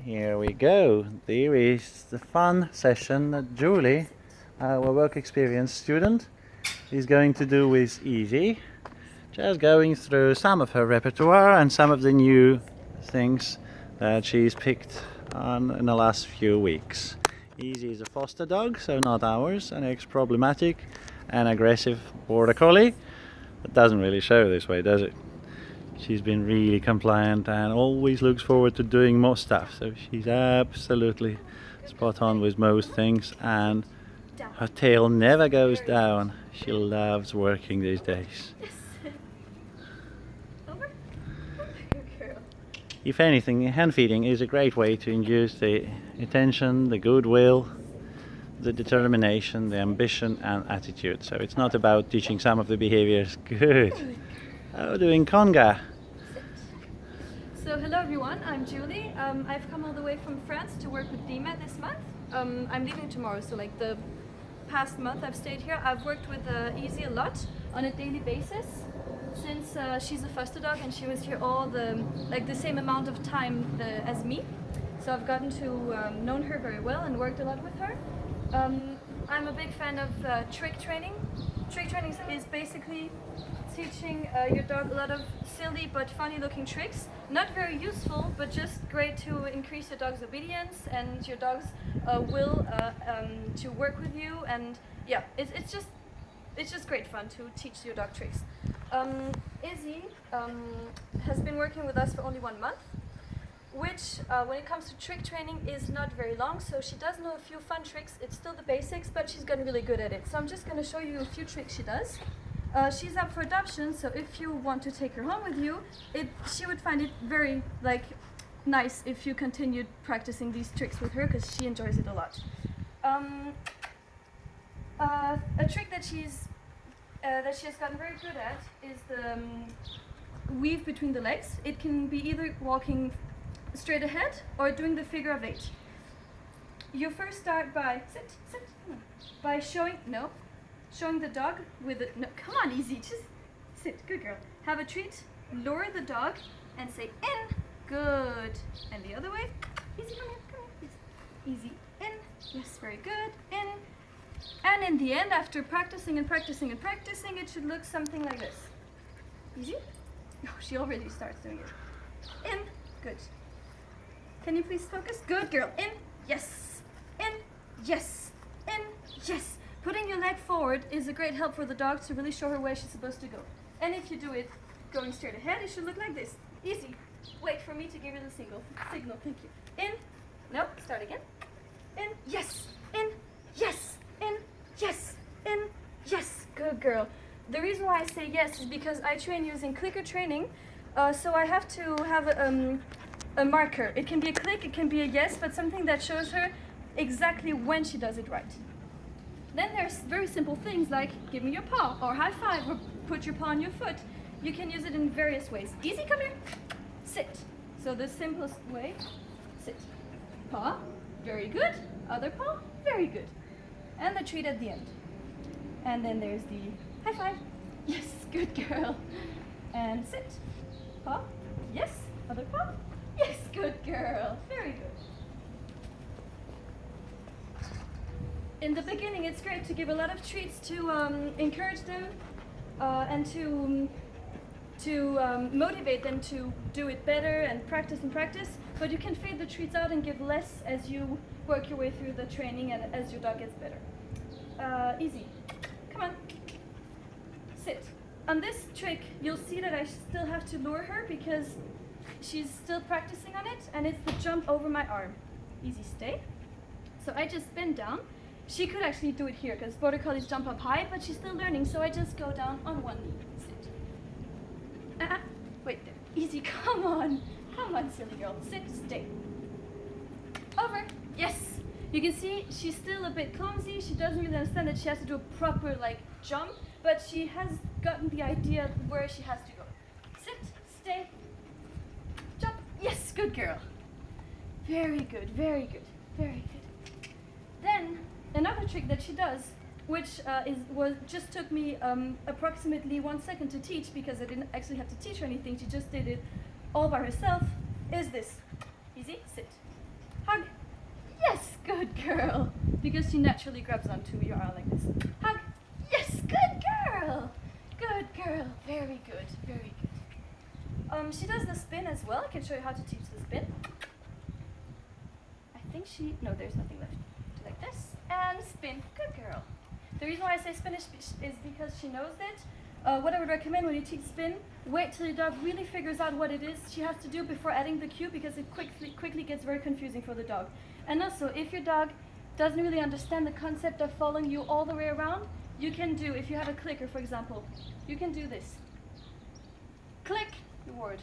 Here we go. There is the fun session that Julie, our work experience student, is going to do with Izzy. Just going through some of her repertoire and some of the new things that she's picked on in the last few weeks. Izzy is a foster dog, so not ours, an ex-problematic and aggressive border collie. It doesn't really show this way, does it? She's been really compliant and always looks forward to doing more stuff, so she's absolutely spot on with most things, and her tail never goes down. She loves working these days. If anything, hand feeding is a great way to induce the attention, the goodwill, the determination, the ambition and attitude. So it's not about teaching some of the behaviors. Good. How are you doing, Conga? So hello everyone, I'm Julie. I've come all the way from France to work with Dima this month. I'm leaving tomorrow, so like the past month I've stayed here. I've worked with Izzy a lot on a daily basis since she's a foster dog and she was here all the same amount of time as me. So I've gotten to know her very well and worked a lot with her. I'm a big fan of trick training. Trick training is basically teaching your dog a lot of silly but funny looking tricks. Not very useful, but just great to increase your dog's obedience and your dog's will to work with you. And yeah, it's just great fun to teach your dog tricks. Izzy has been working with us for only 1 month, which when it comes to trick training is not very long, so she does know a few fun tricks. It's still the basics, but she's gotten really good at it. So I'm just going to show you a few tricks she does. She's up for adoption, so if you want to take her home with you, she would find it very nice if you continued practicing these tricks with her, because she enjoys it a lot. A trick that she has gotten very good at is the weave between the legs. It can be either walking straight ahead or doing the figure of 8. You first start by by showing the dog with a come on, Izzy, just sit, good girl. Have a treat, lure the dog and say in, good. And the other way, Izzy, come here, please. Easy, in, yes, very good, in. And in the end, after practicing and practicing and practicing, it should look something like this. Easy? Oh, she already starts doing it. In, good. Can you please focus? Good girl. In, yes. In, yes. In, yes. Putting your leg forward is a great help for the dog to really show her where she's supposed to go. And if you do it going straight ahead, it should look like this. Easy. Wait for me to give you the signal. Thank you. In, no, start again. In, yes. In, yes. In, yes, in, yes, good girl. The reason why I say yes is because I train using clicker training, so I have to have a marker. It can be a click, it can be a yes, but something that shows her exactly when she does it right. Then there's very simple things like give me your paw, or high five, or put your paw on your foot. You can use it in various ways. Easy, come here, sit. So the simplest way, sit. Paw, very good. Other paw, very good. And the treat at the end. And then there's the high five. Yes, good girl. And sit. Paw. Yes. Other paw. Yes, good girl. Very good. In the beginning, it's great to give a lot of treats to encourage them and to motivate them to do it better and practice. But you can fade the treats out and give less as you work your way through the training and as your dog gets better. Easy. Come on. Sit. On this trick, you'll see that I still have to lure her because she's still practicing on it, and it's the jump over my arm. Easy, stay. So I just bend down. She could actually do it here because border collies jump up high, but she's still learning, so I just go down on one knee. Sit. Wait there. Easy, come on. Come on, silly girl. Sit, stay. Over. Yes. You can see she's still a bit clumsy. She doesn't really understand that she has to do a proper jump, but she has gotten the idea of where she has to go. Sit, stay, jump. Yes, good girl. Very good, very good, very good. Then another trick that she does, which just took me approximately 1 second to teach because I didn't actually have to teach her anything. She just did it all by herself. Is this? Easy, sit. Hug. Yes, good girl. Because she naturally grabs onto your arm like this. Hug. Yes, good girl. Good girl. Very good. Very good. She does the spin as well. I can show you how to teach the spin. I think no, there's nothing left. Like this. And spin. Good girl. The reason why I say spin is because she knows it. What I would recommend when you teach spin, wait till your dog really figures out what it is she has to do before adding the cue, because it quickly gets very confusing for the dog. And also, if your dog doesn't really understand the concept of following you all the way around, you can do, if you have a clicker, for example, you can do this. Click, reward.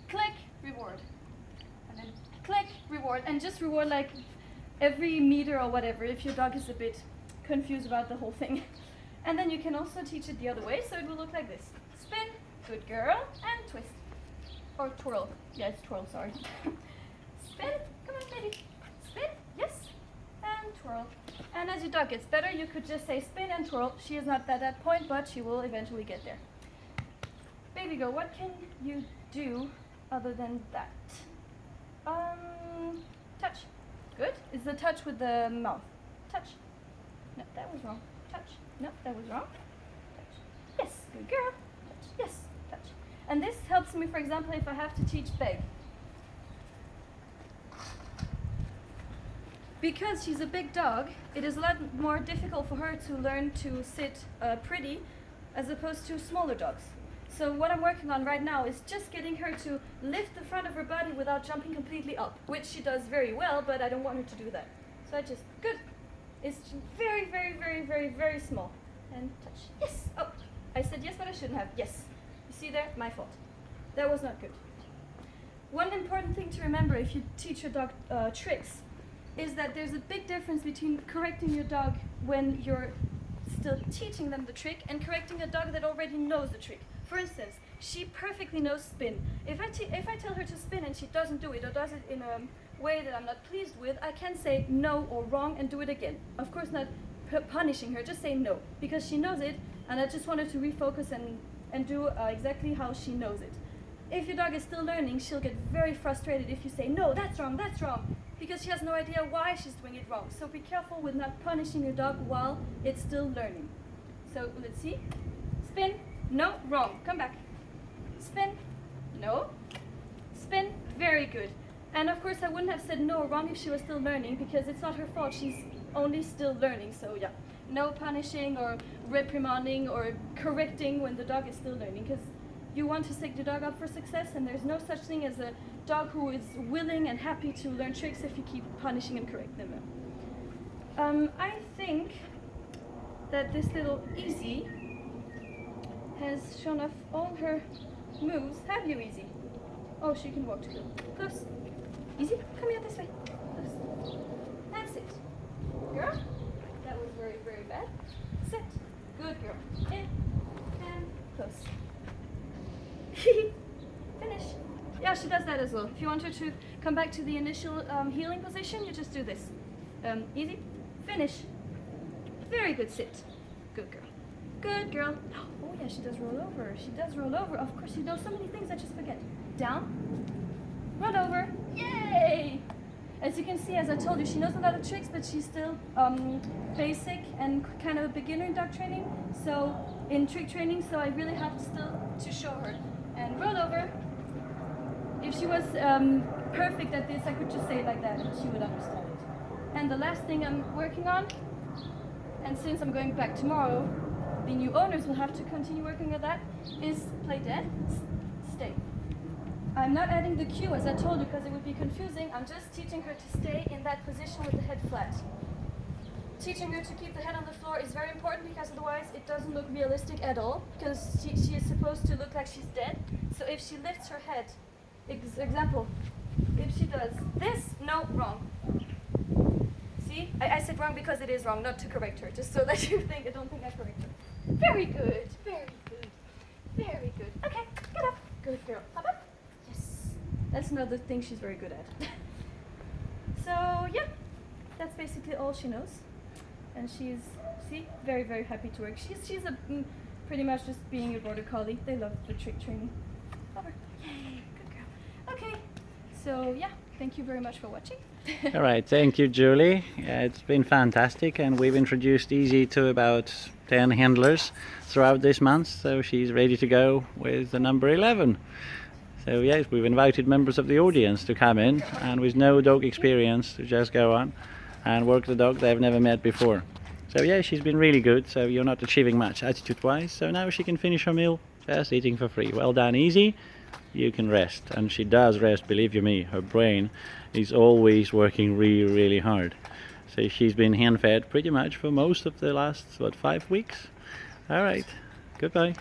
Click, reward. And then click, reward. And just reward like every meter or whatever, if your dog is a bit confused about the whole thing. And then you can also teach it the other way, so it will look like this. Spin, good girl, and twist. Or twirl. Yeah, it's twirl, sorry. Spin, come on baby. Spin, yes, and twirl. And as your dog gets better, you could just say spin and twirl. She is not at that point, but she will eventually get there. Baby girl, what can you do other than that? Touch. Good. It's the touch with the mouth. Touch. No, that was wrong. Touch. No, that was wrong. Touch. Yes, good girl. Touch. Yes, touch. And this helps me, for example, if I have to teach beg. Because she's a big dog, it is a lot more difficult for her to learn to sit pretty as opposed to smaller dogs. So what I'm working on right now is just getting her to lift the front of her body without jumping completely up, which she does very well, but I don't want her to do that. So I just, good. It's very, very, very, very, very small. And touch. Yes. Oh, I said yes, but I shouldn't have. Yes. You see there? My fault. That was not good. One important thing to remember if you teach your dog tricks is that there's a big difference between correcting your dog when you're still teaching them the trick and correcting a dog that already knows the trick. For instance, she perfectly knows spin. If I tell her to spin and she doesn't do it or does it in a way that I'm not pleased with, I can say no or wrong and do it again. Of course not punishing her, just say no, because she knows it, and I just want her to refocus and do exactly how she knows it. If your dog is still learning, she'll get very frustrated if you say, no, that's wrong, because she has no idea why she's doing it wrong. So be careful with not punishing your dog while it's still learning. So let's see. Spin, no, wrong, come back. Spin, no, spin, very good. And of course I wouldn't have said no or wrong if she was still learning, because it's not her fault, she's only still learning. So yeah, no punishing or reprimanding or correcting when the dog is still learning, because you want to set your dog up for success, and there's no such thing as a dog who is willing and happy to learn tricks if you keep punishing and correcting them. I think that this little Izzy has shown off all her moves. Have you, Izzy? Oh, she can walk too. Close. Izzy, come here this way. Close. And sit. Girl, that was very, very bad. Sit. Good girl. In and close. Finish. Yeah, she does that as well. If you want her to come back to the initial healing position, you just do this. Easy. Finish. Very good sit. Good girl. Good girl. Oh yeah, she does roll over. She does roll over. Of course, she knows so many things I just forget. Down. Roll over. Yay! As you can see, as I told you, she knows a lot of tricks, but she's still basic and kind of a beginner in dog training. So in trick training, so I really have to show her. And roll over. If she was perfect at this, I could just say it like that, and she would understand it. And the last thing I'm working on, and since I'm going back tomorrow, the new owners will have to continue working at that, is play dead, stay. I'm not adding the cue as I told you because it would be confusing. I'm just teaching her to stay in that position with the head flat. Teaching her to keep the head on the floor is very important, because otherwise it doesn't look realistic at all, because she is supposed to look like she's dead. So if she lifts her head, example, if she does this, no, wrong. See, I said wrong because it is wrong, not to correct her, just so that you don't think I correct her. Very good, very good, very good. Okay, get up. Good girl. Hop up. Yes. That's another thing she's very good at. So yeah, that's basically all she knows. And she's, see, very, very happy to work. She's pretty much just being a border collie. They love the trick training. Over. Yay, good girl. Okay, so yeah, thank you very much for watching. All right, thank you, Julie. It's been fantastic, and we've introduced Izzy to about 10 handlers throughout this month, so she's ready to go with the number 11. So yes, we've invited members of the audience to come in, and with no dog experience, to just go on and work the dog they've never met before. So yeah, she's been really good, so you're not achieving much attitude-wise, so now she can finish her meal just eating for free. Well done, Izzy. You can rest, and she does rest, believe you me. Her brain is always working really, really hard. So she's been hand-fed pretty much for most of the last, 5 weeks? All right, goodbye.